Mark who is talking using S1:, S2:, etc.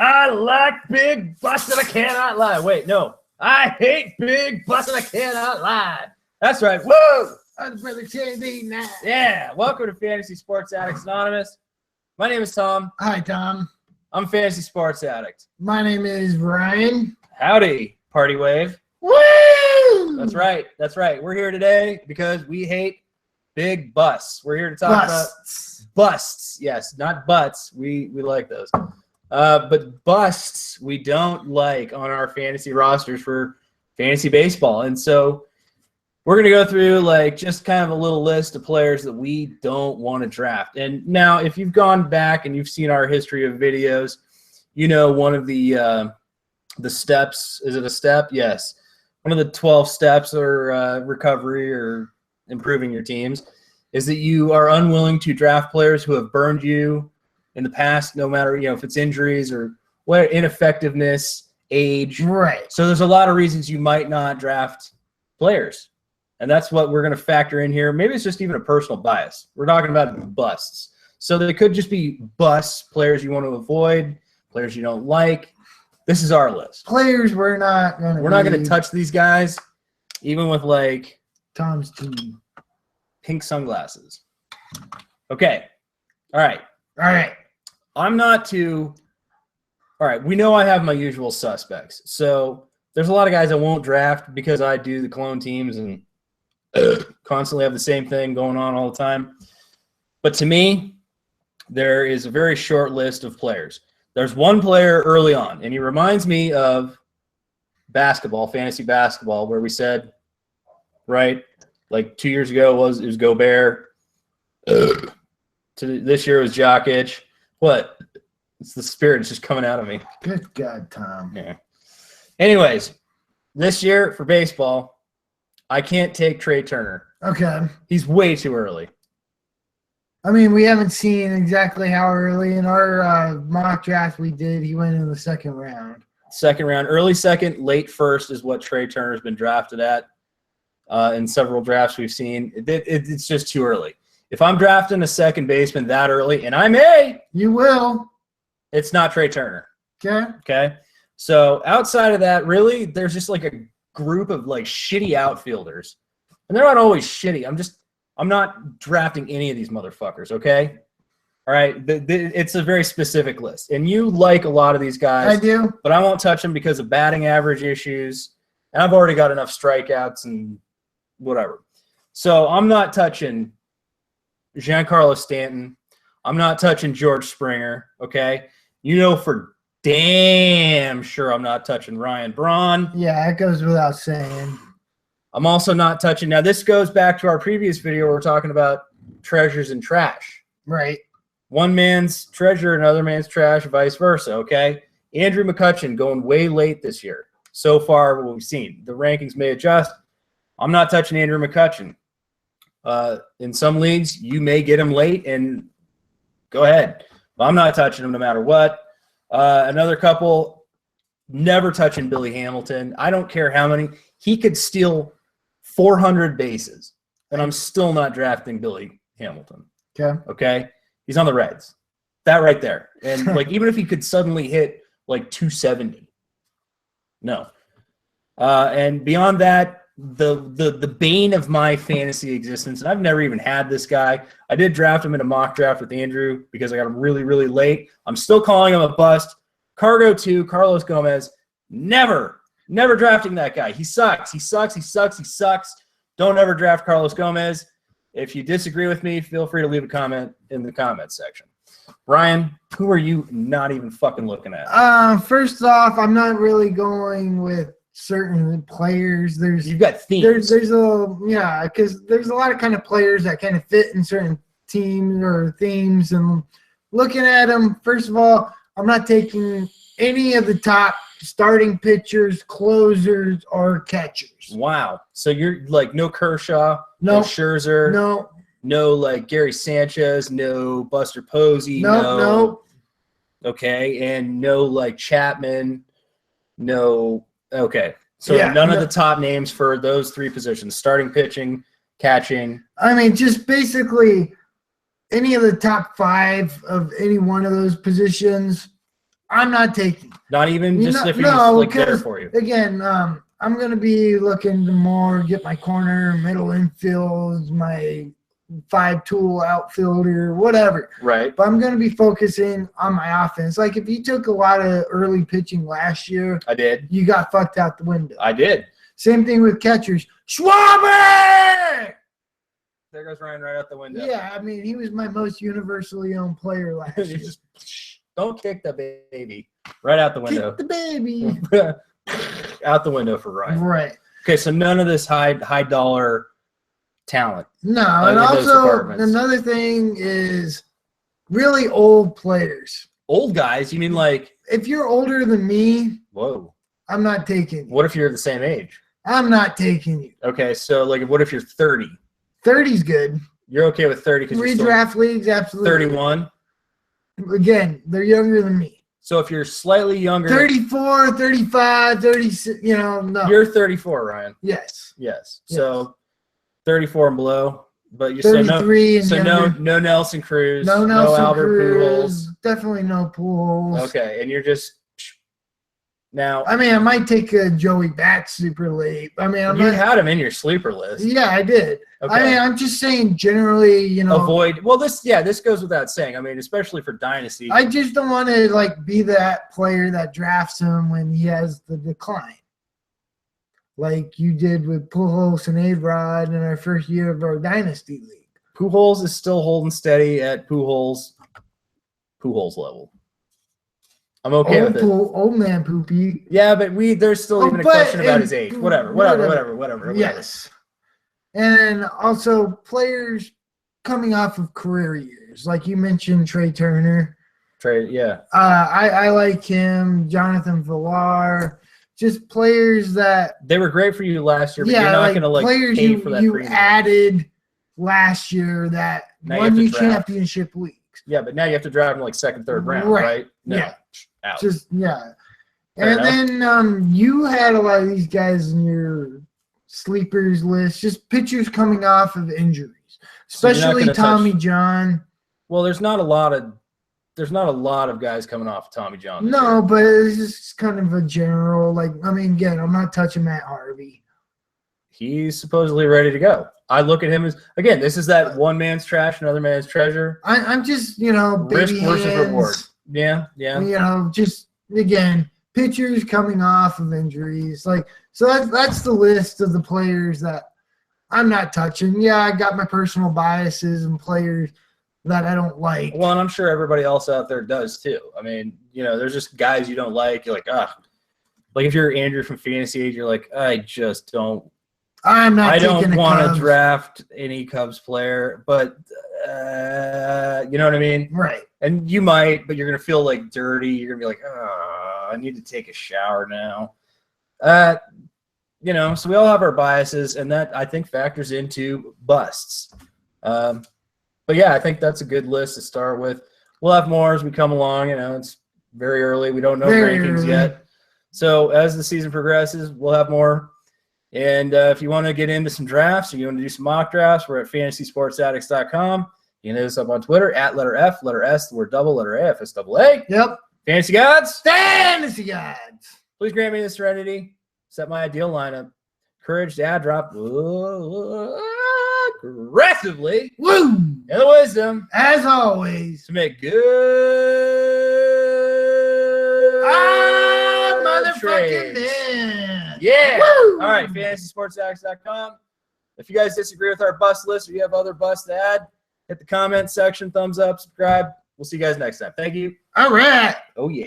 S1: I like big busts and I cannot lie. Wait, no. I hate big busts and I cannot lie. That's right. Whoa!
S2: I'm Brother JB now.
S1: Yeah. Welcome to Fantasy Sports Addicts Anonymous. My name is Tom.
S2: Hi, Tom.
S1: I'm Fantasy Sports Addict.
S2: My name is Ryan.
S1: Howdy, Party Wave.
S2: Woo!
S1: That's right. That's right. We're here today because we hate big busts. We're here to talk about busts. Yes, not butts. We like those. But busts we don't like on our fantasy rosters for fantasy baseball. And so we're going to go through like just kind of a little list of players that we don't want to draft. And now if you've gone back and you've seen our history of videos, you know one of the steps, is it a step? Yes. One of the 12 steps or recovery or improving your teams is that you are unwilling to draft players who have burned you in the past, no matter, if it's injuries or what, ineffectiveness, age.
S2: Right.
S1: So there's a lot of reasons you might not draft players. And that's what we're going to factor in here. Maybe it's just even a personal bias. We're talking about busts. So they could just be busts, players you want to avoid, players you don't like. This is our list.
S2: Players we're not going
S1: to touch these guys, even with like
S2: Tom's team.
S1: Pink sunglasses. Okay. All right. I'm not too. All right. We know I have my usual suspects. So there's a lot of guys I won't draft because I do the clone teams and constantly have the same thing going on all the time. But to me, there is a very short list of players. There's one player early on, and he reminds me of basketball, fantasy basketball, where we said, right, like 2 years ago it was Gobert. This year it was Jokic. What? It's the spirit. It's just coming out of me.
S2: Good God, Tom.
S1: Yeah. Anyways, this year for baseball, I can't take Trey Turner.
S2: Okay.
S1: He's way too early.
S2: I mean, we haven't seen exactly how early in our mock draft we did. He went in the second round.
S1: Second round, early second, late first is what Trey Turner's been drafted at in several drafts we've seen. It's just too early. If I'm drafting a second baseman that early, and I may.
S2: You will.
S1: It's not Trey Turner.
S2: Okay.
S1: Okay. So outside of that, really, there's just like a group of like shitty outfielders. And they're not always shitty. I'm not drafting any of these motherfuckers, okay? All right? It's a very specific list. And you like a lot of these guys.
S2: I do.
S1: But I won't touch them because of batting average issues. And I've already got enough strikeouts and whatever. So I'm not touching Giancarlo Stanton. I'm not touching George Springer, okay? You know for damn sure I'm not touching Ryan Braun.
S2: Yeah, that goes without saying.
S1: I'm also not touching. Now, this goes back to our previous video where we're talking about treasures and trash.
S2: Right.
S1: One man's treasure, another man's trash, vice versa, okay? Andrew McCutchen going way late this year. So far, what we've seen. The rankings may adjust. I'm not touching Andrew McCutchen. In some leagues, you may get him late, and go ahead. But I'm not touching him no matter what. Another couple, never touching Billy Hamilton. I don't care how many. He could steal 400 bases, and I'm still not drafting Billy Hamilton. Okay? He's on the Reds. That right there. And, like, even if he could suddenly hit, like, 270. No. And beyond that, the bane of my fantasy existence, and I've never even had this guy. I did draft him in a mock draft with Andrew because I got him really, really late. I'm still calling him a bust. Cargo 2, Carlos Gomez, never drafting that guy. He sucks. Don't ever draft Carlos Gomez. If you disagree with me, feel free to leave a comment in the comments section. Ryan, who are you not even fucking looking at?
S2: First off, I'm not really going with certain players.
S1: You've got themes.
S2: Because there's a lot of kind of players that kind of fit in certain teams or themes. And looking at them, first of all, I'm not taking any of the top starting pitchers, closers, or catchers.
S1: Wow. So you're like no Kershaw, no Scherzer, no like Gary Sanchez, no Buster Posey, no. Okay, and no like Chapman, no. Okay, so none of the top names for those three positions: starting pitching, catching.
S2: I mean, just basically any of the top 5 of any one of those positions. I'm not taking.
S1: Not even just if he's there for you.
S2: Again, I'm going to be looking to more get my corner, middle infield, my 5-tool outfielder, whatever.
S1: Right.
S2: But I'm going to be focusing on my offense. Like if you took a lot of early pitching last year,
S1: I did.
S2: You got fucked out the window.
S1: I did.
S2: Same thing with catchers. Schwarber!
S1: There goes Ryan right out the window.
S2: Yeah, I mean, he was my most universally owned player last year.
S1: Just don't kick the baby. Right out the window.
S2: Kick the baby.
S1: Out the window for Ryan.
S2: Right.
S1: Okay, so none of this high dollar talent.
S2: No, and also another thing is really old players.
S1: Old guys? You mean like
S2: if you're older than me?
S1: Whoa.
S2: I'm not taking you.
S1: What if you're the same age?
S2: I'm not taking you.
S1: Okay, so like what if you're 30?
S2: 30's good.
S1: You're okay with 30 because
S2: redraft leagues, absolutely.
S1: 31.
S2: Again, they're younger than me.
S1: So if you're slightly younger,
S2: 34, 35, 36, no.
S1: You're 34, Ryan.
S2: Yes.
S1: So 34 and below, but you
S2: 33
S1: so no Nelson Cruz,
S2: no
S1: Albert
S2: Cruz,
S1: Pujols.
S2: Definitely no Pujols.
S1: Okay, and you're just now.
S2: I mean, I might take a Joey Bat super late. I mean,
S1: you had him in your sleeper list.
S2: Yeah, I did. Okay. I mean, I'm just saying generally,
S1: avoid. Well, this goes without saying. I mean, especially for dynasty.
S2: I just don't want to like be that player that drafts him when he has the decline, like you did with Pujols and A-Rod in our first year of our dynasty league.
S1: Pujols is still holding steady at Pujols level. I'm okay with it.
S2: Old man poopy.
S1: Yeah, but there's still even a question about his age. Whatever.
S2: Yes. And also players coming off of career years. Like you mentioned Trey Turner.
S1: Yeah.
S2: I like him. Jonathan Villar. Just players that
S1: they were great for you last year, but you're not going to
S2: players
S1: pay for that.
S2: You added last year that won you championship leagues.
S1: Yeah, but now you have to draft them second, third round, right? No.
S2: Yeah.
S1: Out.
S2: And then you had a lot of these guys in your sleepers list, just pitchers coming off of injuries, especially Tommy John.
S1: Well, there's not a lot of guys coming off Tommy John.
S2: No, but it's just kind of a general. Again, I'm not touching Matt Harvey.
S1: He's supposedly ready to go. I look at him as, again, this is that one man's trash, another man's treasure.
S2: I'm just,
S1: risk versus reward. Yeah.
S2: Just again, pitchers coming off of injuries. So that's the list of the players that I'm not touching. Yeah, I got my personal biases and players that I don't like.
S1: Well, and I'm sure everybody else out there does too. I mean, there's just guys you don't like. You're like, like if you're Andrew from Fantasy Age, you're like, I don't want to draft any Cubs player, but you know what I mean?
S2: Right.
S1: And you might, but you're going to feel dirty. You're going to be like, I need to take a shower now. So we all have our biases, and that I think factors into busts. But yeah, I think that's a good list to start with. We'll have more as we come along. It's very early. We don't know rankings yet. So as the season progresses, we'll have more. And if you want to get into some drafts or you want to do some mock drafts, we're at fantasysportsaddicts.com. You can hit us up on Twitter at letter F, letter S, the word double, letter A, FSAA.
S2: Yep.
S1: Fantasy Gods.
S2: Fantasy Gods.
S1: Please grant me the serenity. Set my ideal lineup. Courage to add drop aggressively.
S2: Woo!
S1: And the wisdom.
S2: As always.
S1: To make good
S2: motherfucking man.
S1: Yeah.
S2: Woo!
S1: All right, fantasysportsaddicts.com. If you guys disagree with our bust list or you have other busts to add, hit the comment section, thumbs up, subscribe. We'll see you guys next time. Thank you.
S2: All right.
S1: Oh, yeah.